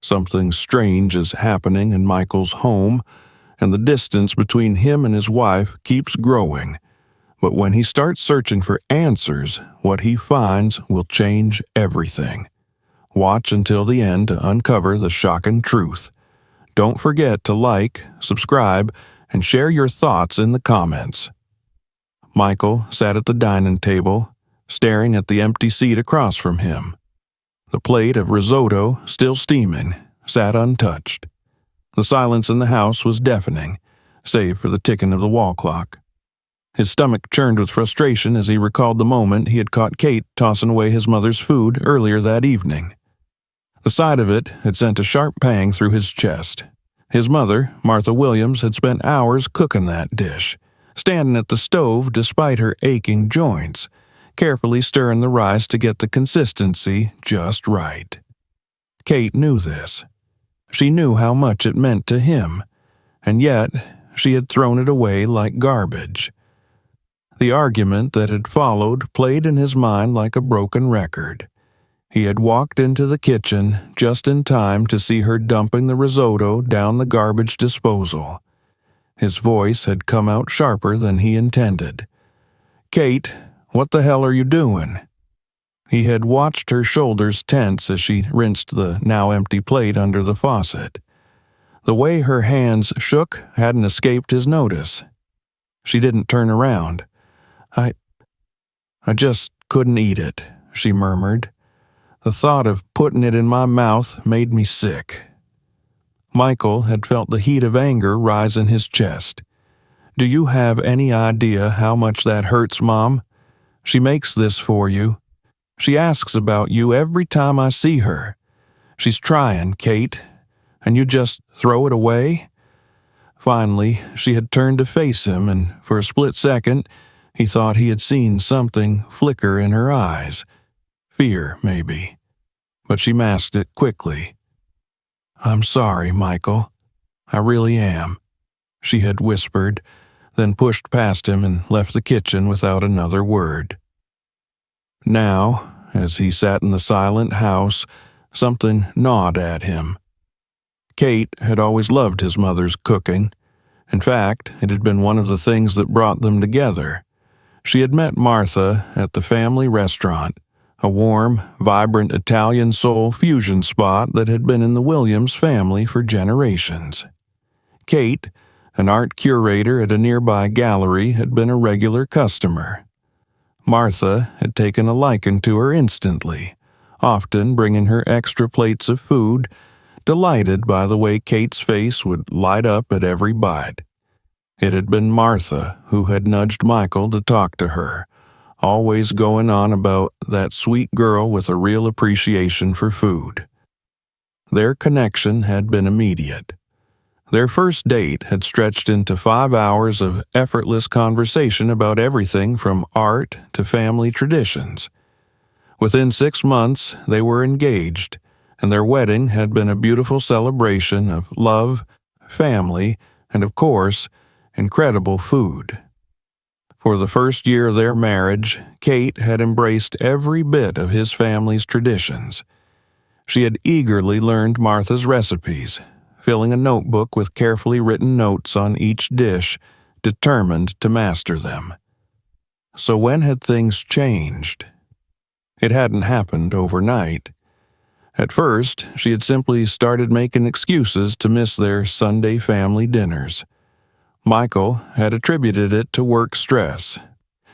Something strange is happening in Michael's home, and the distance between him and his wife keeps growing. But when he starts searching for answers, what he finds will change everything. Watch until the end to uncover the shocking truth. Don't forget to like, subscribe, and share your thoughts in the comments. Michael sat at the dining table, staring at the empty seat across from him. The plate of risotto, still steaming, sat untouched. The silence in the house was deafening, save for the ticking of the wall clock. His stomach churned with frustration as he recalled the moment he had caught Kate tossing away his mother's food earlier that evening. The sight of it had sent a sharp pang through his chest. His mother, Martha Williams, had spent hours cooking that dish, standing at the stove despite her aching joints, carefully stirring the rice to get the consistency just right. Kate knew this. She knew how much it meant to him, and yet she had thrown it away like garbage. The argument that had followed played in his mind like a broken record. He had walked into the kitchen just in time to see her dumping the risotto down the garbage disposal. His voice had come out sharper than he intended. "Kate, what the hell are you doing?" He had watched her shoulders tense as she rinsed the now empty plate under the faucet. The way her hands shook hadn't escaped his notice. She didn't turn around. I just couldn't eat it," she murmured. "The thought of putting it in my mouth made me sick." Michael had felt the heat of anger rise in his chest. "Do you have any idea how much that hurts, Mom? She makes this for you. She asks about you every time I see her. She's trying, Kate, and you just throw it away?" Finally, she had turned to face him, and for a split second, he thought he had seen something flicker in her eyes. Fear, maybe. But she masked it quickly. "I'm sorry, Michael. I really am," she had whispered, then pushed past him and left the kitchen without another word. Now, as he sat in the silent house, something gnawed at him. Kate had always loved his mother's cooking. In fact, it had been one of the things that brought them together. She had met Martha at the family restaurant, a warm, vibrant Italian soul fusion spot that had been in the Williams family for generations. Kate, an art curator at a nearby gallery, had been a regular customer. Martha had taken a liking to her instantly, often bringing her extra plates of food, delighted by the way Kate's face would light up at every bite. It had been Martha who had nudged Michael to talk to her, always going on about that sweet girl with a real appreciation for food. Their connection had been immediate. Their first date had stretched into 5 hours of effortless conversation about everything from art to family traditions. Within 6 months, they were engaged, and their wedding had been a beautiful celebration of love, family, and of course, incredible food. For the first year of their marriage, Kate had embraced every bit of his family's traditions. She had eagerly learned Martha's recipes, filling a notebook with carefully written notes on each dish, determined to master them. So when had things changed? It hadn't happened overnight. At first, she had simply started making excuses to miss their Sunday family dinners. Michael had attributed it to work stress.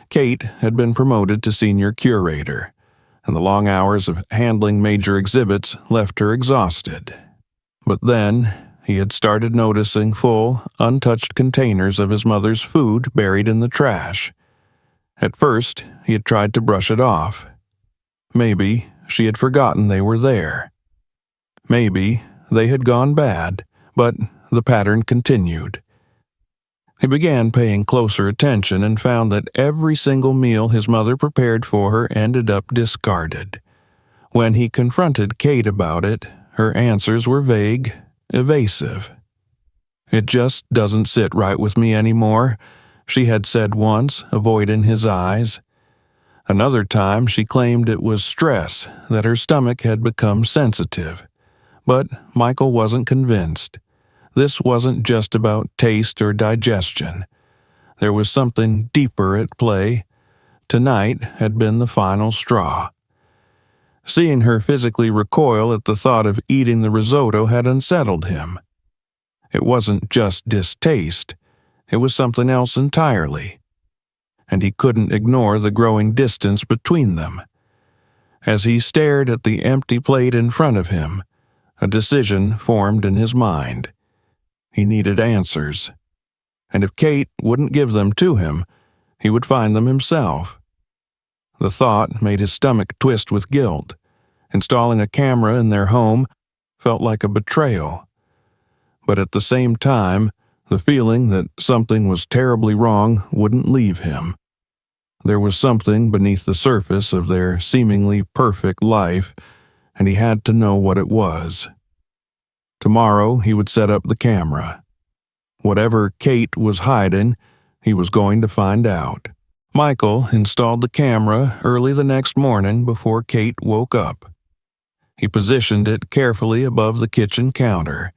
Kate had been promoted to senior curator, and the long hours of handling major exhibits left her exhausted. But then, he had started noticing full, untouched containers of his mother's food buried in the trash. At first, he had tried to brush it off. Maybe she had forgotten they were there. Maybe they had gone bad, but the pattern continued. He began paying closer attention and found that every single meal his mother prepared for her ended up discarded. When he confronted Kate about it, her answers were vague, evasive. "It just doesn't sit right with me anymore," she had said once, avoiding his eyes. Another time she claimed it was stress, that her stomach had become sensitive. But Michael wasn't convinced. This wasn't just about taste or digestion. There was something deeper at play. Tonight had been the final straw. Seeing her physically recoil at the thought of eating the risotto had unsettled him. It wasn't just distaste. It was something else entirely. And he couldn't ignore the growing distance between them. As he stared at the empty plate in front of him, a decision formed in his mind. He needed answers. And if Kate wouldn't give them to him, he would find them himself. The thought made his stomach twist with guilt. Installing a camera in their home felt like a betrayal. But at the same time, the feeling that something was terribly wrong wouldn't leave him. There was something beneath the surface of their seemingly perfect life, and he had to know what it was. Tomorrow he would set up the camera. Whatever Kate was hiding, he was going to find out. Michael installed the camera early the next morning before Kate woke up. He positioned it carefully above the kitchen counter,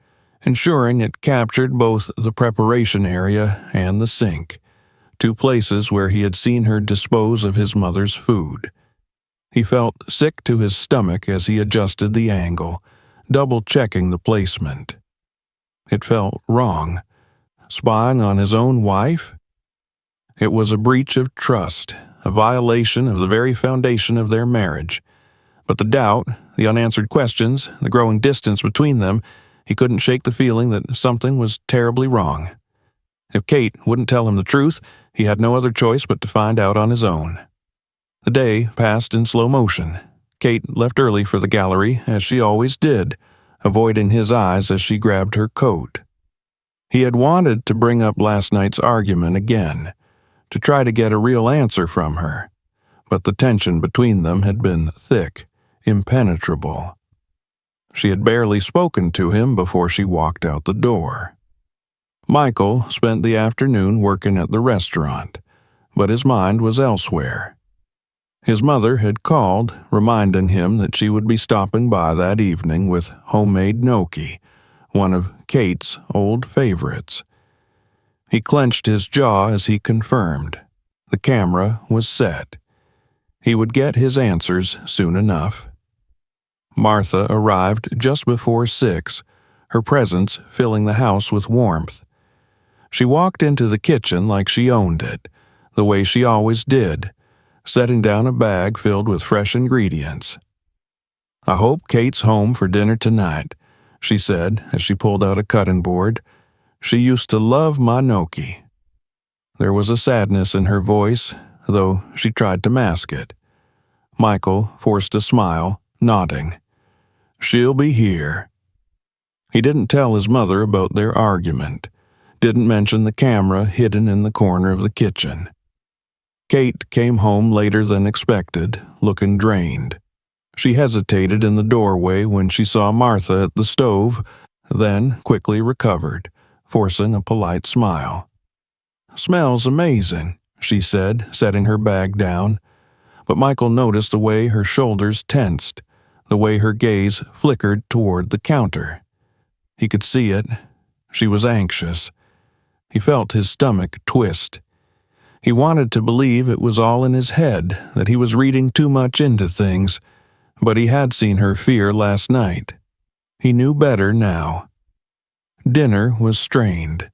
ensuring it captured both the preparation area and the sink, two places where he had seen her dispose of his mother's food. He felt sick to his stomach as he adjusted the angle, double-checking the placement. It felt wrong. Spying on his own wife? It was a breach of trust, a violation of the very foundation of their marriage. But the doubt, the unanswered questions, the growing distance between them, he couldn't shake the feeling that something was terribly wrong. If Kate wouldn't tell him the truth, he had no other choice but to find out on his own. The day passed in slow motion. Kate left early for the gallery, as she always did, avoiding his eyes as she grabbed her coat. He had wanted to bring up last night's argument again, to try to get a real answer from her, but the tension between them had been thick, impenetrable. She had barely spoken to him before she walked out the door. Michael spent the afternoon working at the restaurant, but his mind was elsewhere. His mother had called, reminding him that she would be stopping by that evening with homemade gnocchi, one of Kate's old favorites. He clenched his jaw as he confirmed. The camera was set. He would get his answers soon enough. Martha arrived just before 6, her presence filling the house with warmth. She walked into the kitchen like she owned it, the way she always did, setting down a bag filled with fresh ingredients. "I hope Kate's home for dinner tonight," she said as she pulled out a cutting board. "She used to love my gnocchi." There was a sadness in her voice, though she tried to mask it. Michael forced a smile, nodding. "She'll be here." He didn't tell his mother about their argument, didn't mention the camera hidden in the corner of the kitchen. Kate came home later than expected, looking drained. She hesitated in the doorway when she saw Martha at the stove, then quickly recovered, forcing a polite smile. "Smells amazing," she said, setting her bag down. But Michael noticed the way her shoulders tensed, the way her gaze flickered toward the counter. He could see it. She was anxious. He felt his stomach twist. He wanted to believe it was all in his head, that he was reading too much into things, but he had seen her fear last night. He knew better now. Dinner was strained.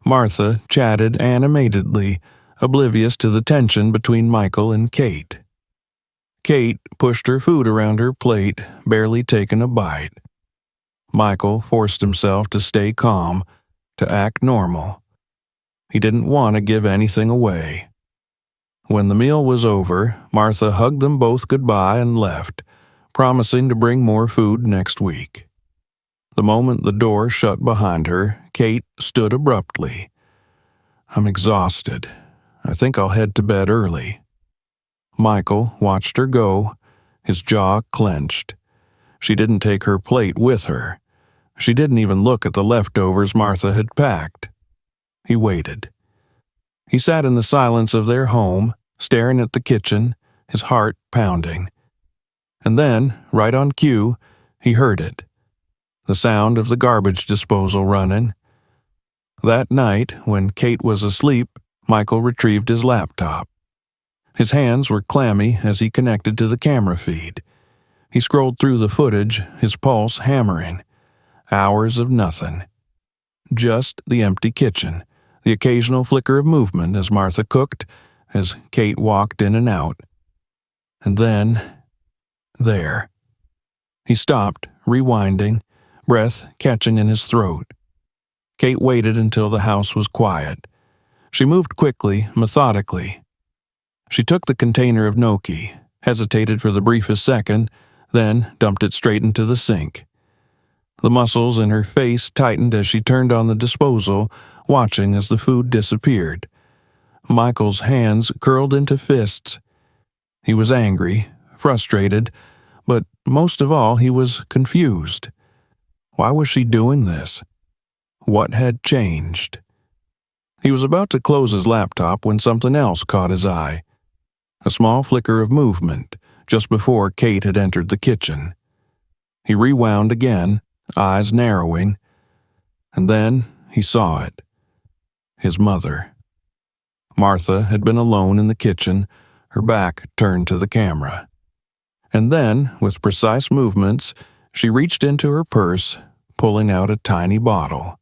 Martha chatted animatedly, oblivious to the tension between Michael and Kate. Kate pushed her food around her plate, barely taking a bite. Michael forced himself to stay calm, to act normal. He didn't want to give anything away. When the meal was over, Martha hugged them both goodbye and left, promising to bring more food next week. The moment the door shut behind her, Kate stood abruptly. "I'm exhausted. I think I'll head to bed early." Michael watched her go, his jaw clenched. She didn't take her plate with her. She didn't even look at the leftovers Martha had packed. He waited. He sat in the silence of their home, staring at the kitchen, his heart pounding. And then, right on cue, he heard it. the sound of the garbage disposal running. That night, when Kate was asleep, Michael retrieved his laptop. His hands were clammy as he connected to the camera feed. He scrolled through the footage, his pulse hammering. Hours of nothing. Just the empty kitchen, the occasional flicker of movement as Martha cooked, as Kate walked in and out. And then, there. He stopped, rewinding, breath catching in his throat. Kate waited until the house was quiet. She moved quickly, methodically. She took the container of gnocchi, hesitated for the briefest second, then dumped it straight into the sink. The muscles in her face tightened as she turned on the disposal, watching as the food disappeared. Michael's hands curled into fists. He was angry, frustrated, but most of all he was confused. Why was she doing this? What had changed? He was about to close his laptop when something else caught his eye. A small flicker of movement, just before Kate had entered the kitchen. He rewound again, eyes narrowing, and then he saw it. His mother. Martha had been alone in the kitchen, her back turned to the camera. And then, with precise movements, she reached into her purse, pulling out a tiny bottle.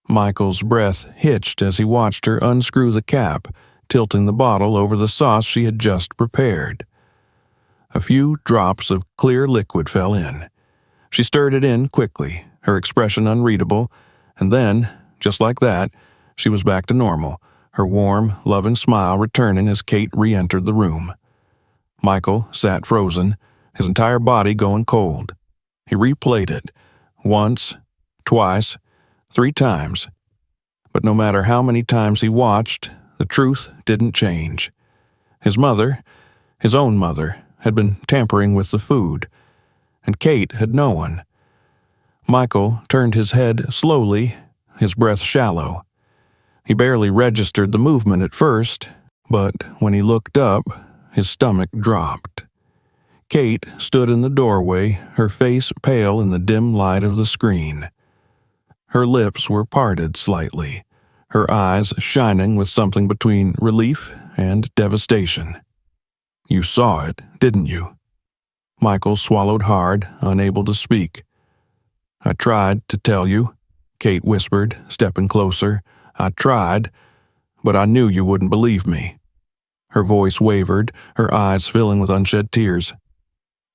Michael's breath hitched as he watched her unscrew the cap, tilting the bottle over the sauce she had just prepared. A few drops of clear liquid fell in. She stirred it in quickly, her expression unreadable, and then, just like that, she was back to normal, her warm, loving smile returning as Kate re-entered the room. Michael sat frozen, his entire body going cold. He replayed it, once, twice, 3 times. But no matter how many times he watched, the truth didn't change. His mother, his own mother, had been tampering with the food, and Kate had known. Michael turned his head slowly, his breath shallow. He barely registered the movement at first, but when he looked up, his stomach dropped. Kate stood in the doorway, her face pale in the dim light of the screen. Her lips were parted slightly, her eyes shining with something between relief and devastation. "You saw it, didn't you?" Michael swallowed hard, unable to speak. "I tried to tell you," Kate whispered, stepping closer. "I tried, but I knew you wouldn't believe me." Her voice wavered, her eyes filling with unshed tears.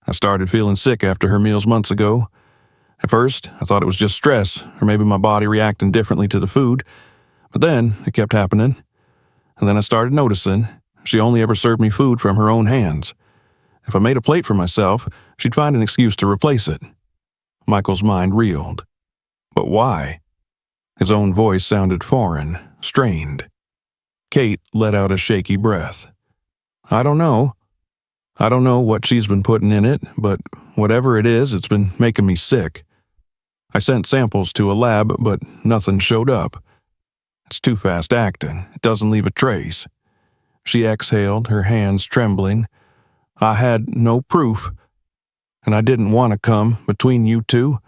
"I started feeling sick after her meals months ago. At first, I thought it was just stress, or maybe my body reacting differently to the food. But then, it kept happening. And then I started noticing she only ever served me food from her own hands. If I made a plate for myself, she'd find an excuse to replace it." Michael's mind reeled. But why? His own voice sounded foreign, strained. Kate let out a shaky breath. "I don't know. I don't know what she's been putting in it, but whatever it is, it's been making me sick. I sent samples to a lab, but nothing showed up. It's too fast acting. It doesn't leave a trace." She exhaled, her hands trembling. "I had no proof, and I didn't want to come between you two."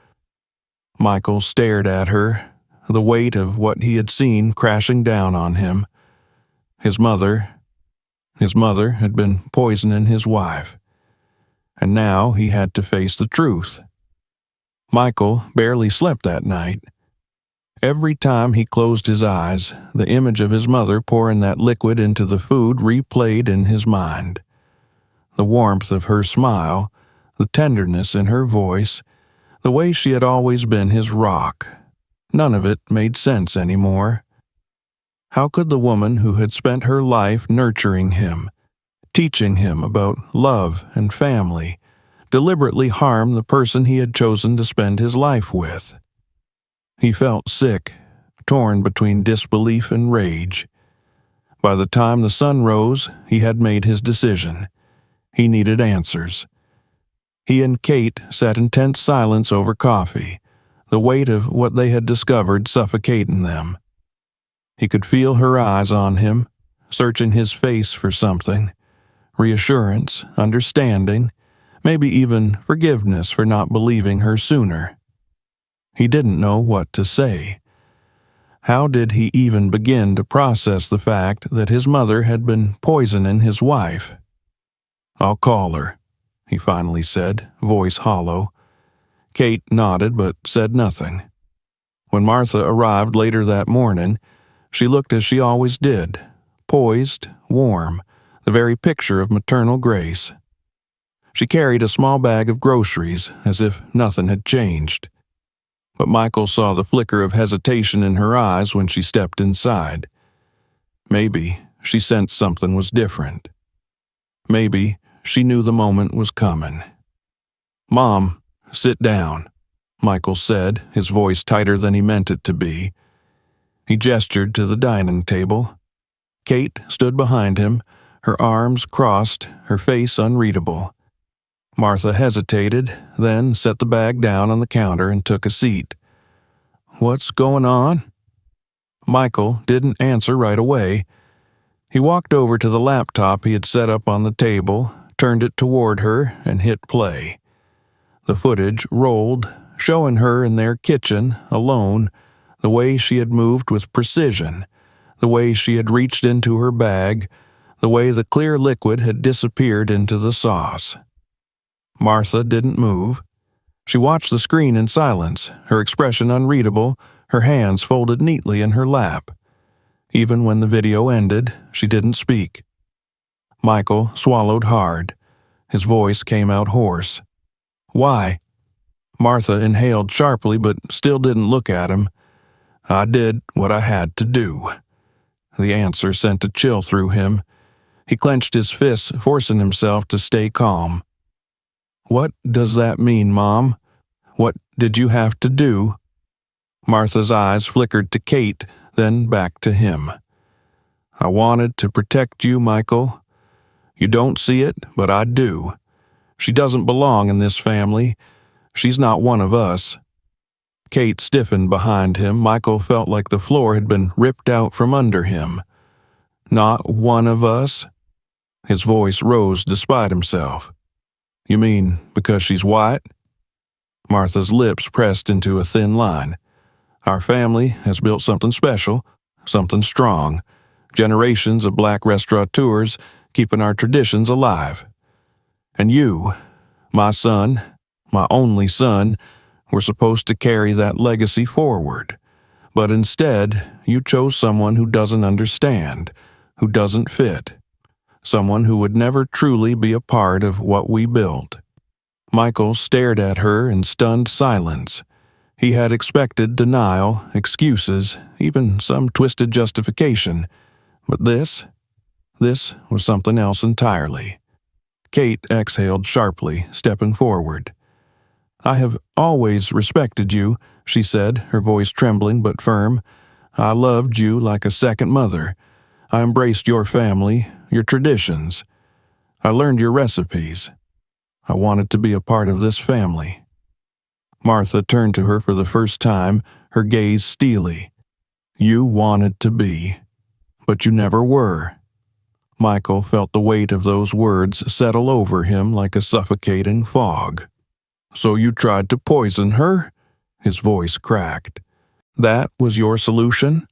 Michael stared at her, the weight of what he had seen crashing down on him. His mother had been poisoning his wife. And now he had to face the truth. Michael barely slept that night. Every time he closed his eyes, the image of his mother pouring that liquid into the food replayed in his mind. The warmth of her smile, the tenderness in her voice, the way she had always been his rock. None of it made sense anymore. How could the woman who had spent her life nurturing him, teaching him about love and family, deliberately harm the person he had chosen to spend his life with? He felt sick, torn between disbelief and rage. By the time the sun rose, he had made his decision. He needed answers. He and Kate sat in tense silence over coffee, the weight of what they had discovered suffocating them. He could feel her eyes on him, searching his face for something. Reassurance, understanding, maybe even forgiveness for not believing her sooner. He didn't know what to say. How did he even begin to process the fact that his mother had been poisoning his wife? "I'll call her," he finally said, voice hollow. Kate nodded but said nothing. When Martha arrived later that morning, she looked as she always did, poised, warm, the very picture of maternal grace. She carried a small bag of groceries as if nothing had changed. But Michael saw the flicker of hesitation in her eyes when she stepped inside. Maybe she sensed something was different. Maybe she knew the moment was coming. "Mom, sit down," Michael said, his voice tighter than he meant it to be. He gestured to the dining table. Kate stood behind him, her arms crossed, her face unreadable. Martha hesitated, then set the bag down on the counter and took a seat. "What's going on?" Michael didn't answer right away. He walked over to the laptop he had set up on the table, turned it toward her, and hit play. The footage rolled, showing her in their kitchen, alone, the way she had moved with precision, the way she had reached into her bag, the way the clear liquid had disappeared into the sauce. Martha didn't move. She watched the screen in silence, her expression unreadable, her hands folded neatly in her lap. Even when the video ended, she didn't speak. Michael swallowed hard. His voice came out hoarse. "Why?" Martha inhaled sharply but still didn't look at him. "I did what I had to do." The answer sent a chill through him. He clenched his fists, forcing himself to stay calm. "What does that mean, Mom? What did you have to do?" Martha's eyes flickered to Kate, then back to him. "I wanted to protect you, Michael. You don't see it, but I do. She doesn't belong in this family. She's not one of us." Kate stiffened behind him. Michael felt like the floor had been ripped out from under him. "Not one of us?" His voice rose despite himself. "You mean because she's white?" Martha's lips pressed into a thin line. "Our family has built something special, something strong. Generations of black restaurateurs keeping our traditions alive. And you, my son, my only son, were supposed to carry that legacy forward. But instead, you chose someone who doesn't understand, who doesn't fit. Someone who would never truly be a part of what we built." Michael stared at her in stunned silence. He had expected denial, excuses, even some twisted justification. But this was something else entirely. Kate exhaled sharply, stepping forward. "I have always respected you," she said, her voice trembling but firm. "I loved you like a second mother. I embraced your family, your traditions. I learned your recipes. I wanted to be a part of this family." Martha turned to her for the first time, her gaze steely. "You wanted to be, but you never were." Michael felt the weight of those words settle over him like a suffocating fog. "So you tried to poison her?" His voice cracked. "That was your solution?"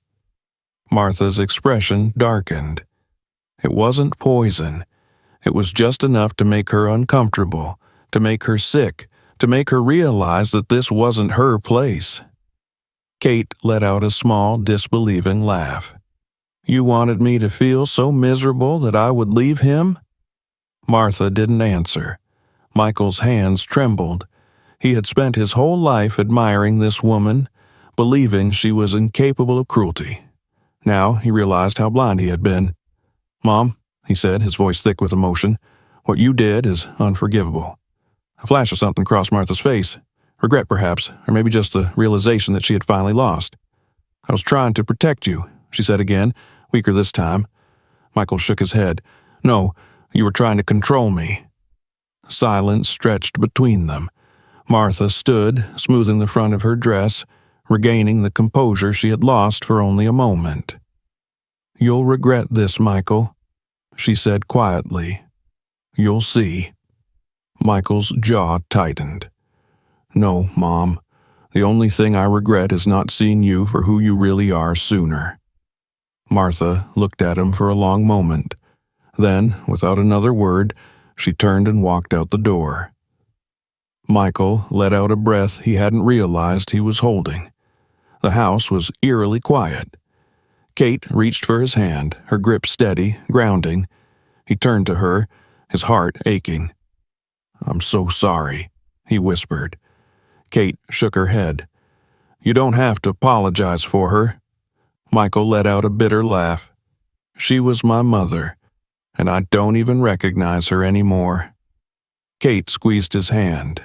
Martha's expression darkened. It wasn't poison. It was just enough to make her uncomfortable, to make her sick, to make her realize that this wasn't her place. Kate let out a small, disbelieving laugh. "You wanted me to feel so miserable that I would leave him?" Martha didn't answer. Michael's hands trembled. He had spent his whole life admiring this woman, believing she was incapable of cruelty. Now he realized how blind he had been. "Mom," he said, his voice thick with emotion, "what you did is unforgivable." A flash of something crossed Martha's face. Regret, perhaps, or maybe just the realization that she had finally lost. "I was trying to protect you," she said again, weaker this time. Michael shook his head. "No, you were trying to control me." Silence stretched between them. Martha stood, smoothing the front of her dress, regaining the composure she had lost for only a moment. "You'll regret this, Michael," she said quietly. "You'll see." Michael's jaw tightened. "No, Mom. The only thing I regret is not seeing you for who you really are sooner." Martha looked at him for a long moment. Then, without another word, she turned and walked out the door. Michael let out a breath he hadn't realized he was holding. The house was eerily quiet. Kate reached for his hand, her grip steady, grounding. He turned to her, his heart aching. "I'm so sorry," he whispered. Kate shook her head. "You don't have to apologize for her." Michael let out a bitter laugh. "She was my mother, and I don't even recognize her anymore." Kate squeezed his hand.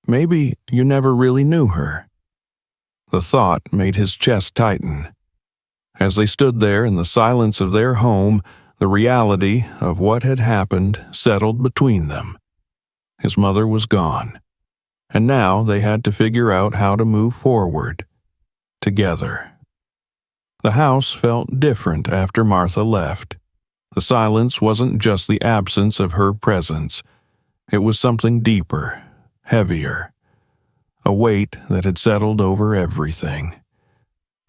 "Maybe you never really knew her." The thought made his chest tighten. As they stood there in the silence of their home, the reality of what had happened settled between them. His mother was gone, and now they had to figure out how to move forward, together. The house felt different after Martha left. The silence wasn't just the absence of her presence. It was something deeper, heavier, a weight that had settled over everything.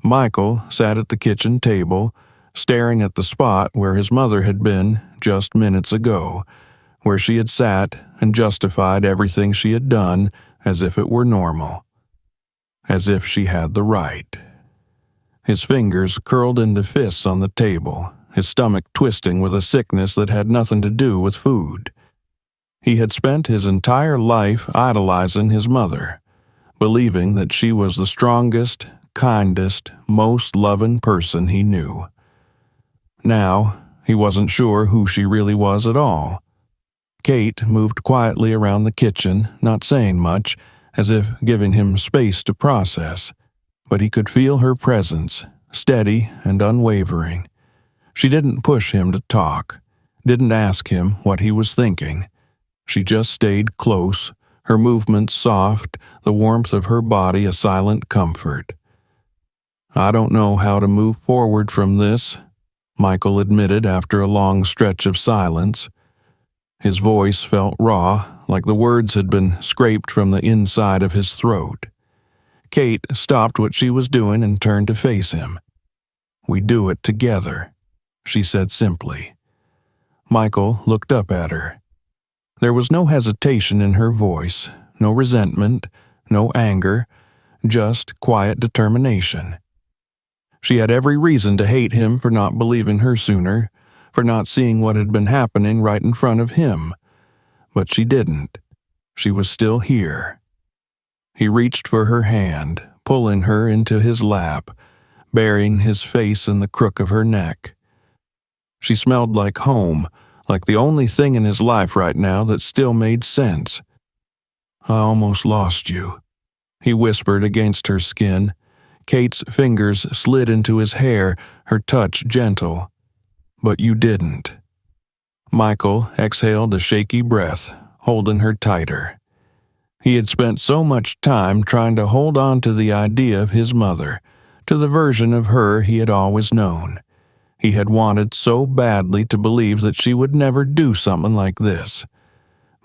Michael sat at the kitchen table, staring at the spot where his mother had been just minutes ago, where she had sat and justified everything she had done as if it were normal, as if she had the right. His fingers curled into fists on the table, his stomach twisting with a sickness that had nothing to do with food. He had spent his entire life idolizing his mother, believing that she was the strongest, kindest, most loving person he knew. Now, he wasn't sure who she really was at all. Kate moved quietly around the kitchen, not saying much, as if giving him space to process, but he could feel her presence, steady and unwavering. She didn't push him to talk, didn't ask him what he was thinking. She just stayed close, her movements soft, the warmth of her body a silent comfort. "I don't know how to move forward from this," Michael admitted after a long stretch of silence. His voice felt raw, like the words had been scraped from the inside of his throat. Kate stopped what she was doing and turned to face him. "We do it together," she said simply. Michael looked up at her. There was no hesitation in her voice, no resentment, no anger, just quiet determination. She had every reason to hate him for not believing her sooner, for not seeing what had been happening right in front of him. But she didn't. She was still here. He reached for her hand, pulling her into his lap, burying his face in the crook of her neck. She smelled like home, like the only thing in his life right now that still made sense. "I almost lost you," he whispered against her skin. Kate's fingers slid into his hair, her touch gentle. "But you didn't." Michael exhaled a shaky breath, holding her tighter. He had spent so much time trying to hold on to the idea of his mother, to the version of her he had always known. He had wanted so badly to believe that she would never do something like this.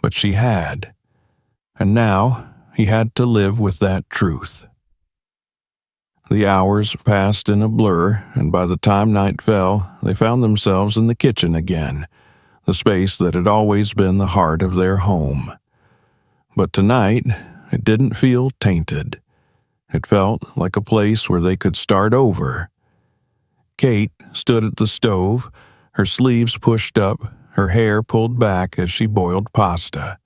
But she had. And now he had to live with that truth. The hours passed in a blur, and by the time night fell, they found themselves in the kitchen again, the space that had always been the heart of their home. But tonight, it didn't feel tainted. It felt like a place where they could start over. Kate stood at the stove, her sleeves pushed up, her hair pulled back as she boiled pasta.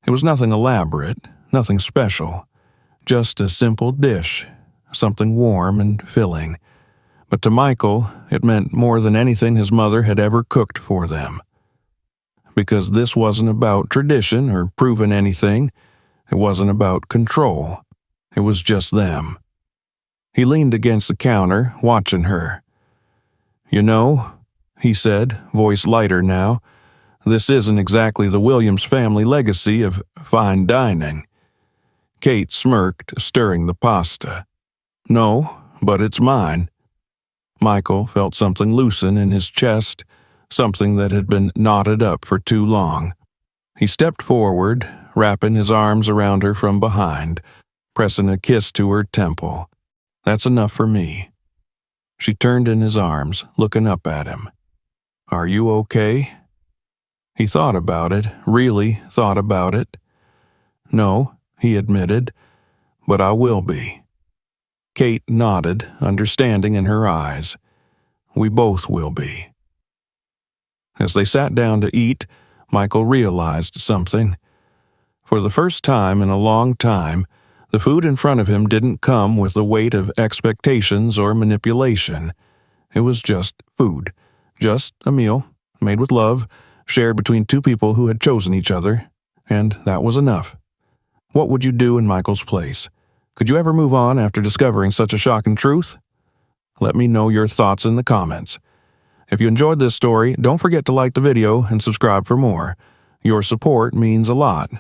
It was nothing elaborate, nothing special, just a simple dish, something warm and filling. But to Michael, it meant more than anything his mother had ever cooked for them. Because this wasn't about tradition or proving anything. It wasn't about control. It was just them. He leaned against the counter, watching her. "You know," he said, voice lighter now, "this isn't exactly the Williams family legacy of fine dining." Kate smirked, stirring the pasta. "No, but it's mine." Michael felt something loosen in his chest, something that had been knotted up for too long. He stepped forward, wrapping his arms around her from behind. pressing a kiss to her temple. "That's enough for me." She turned in his arms, looking up at him. "Are you okay?" He thought about it, really thought about it. "No," he admitted, "but I will be." Kate nodded, understanding in her eyes. "We both will be." As they sat down to eat, Michael realized something. For the first time in a long time, the food in front of him didn't come with the weight of expectations or manipulation. It was just food, just a meal, made with love, shared between two people who had chosen each other, and that was enough. What would you do in Michael's place? Could you ever move on after discovering such a shocking truth? Let me know your thoughts in the comments. If you enjoyed this story, don't forget to like the video and subscribe for more. Your support means a lot.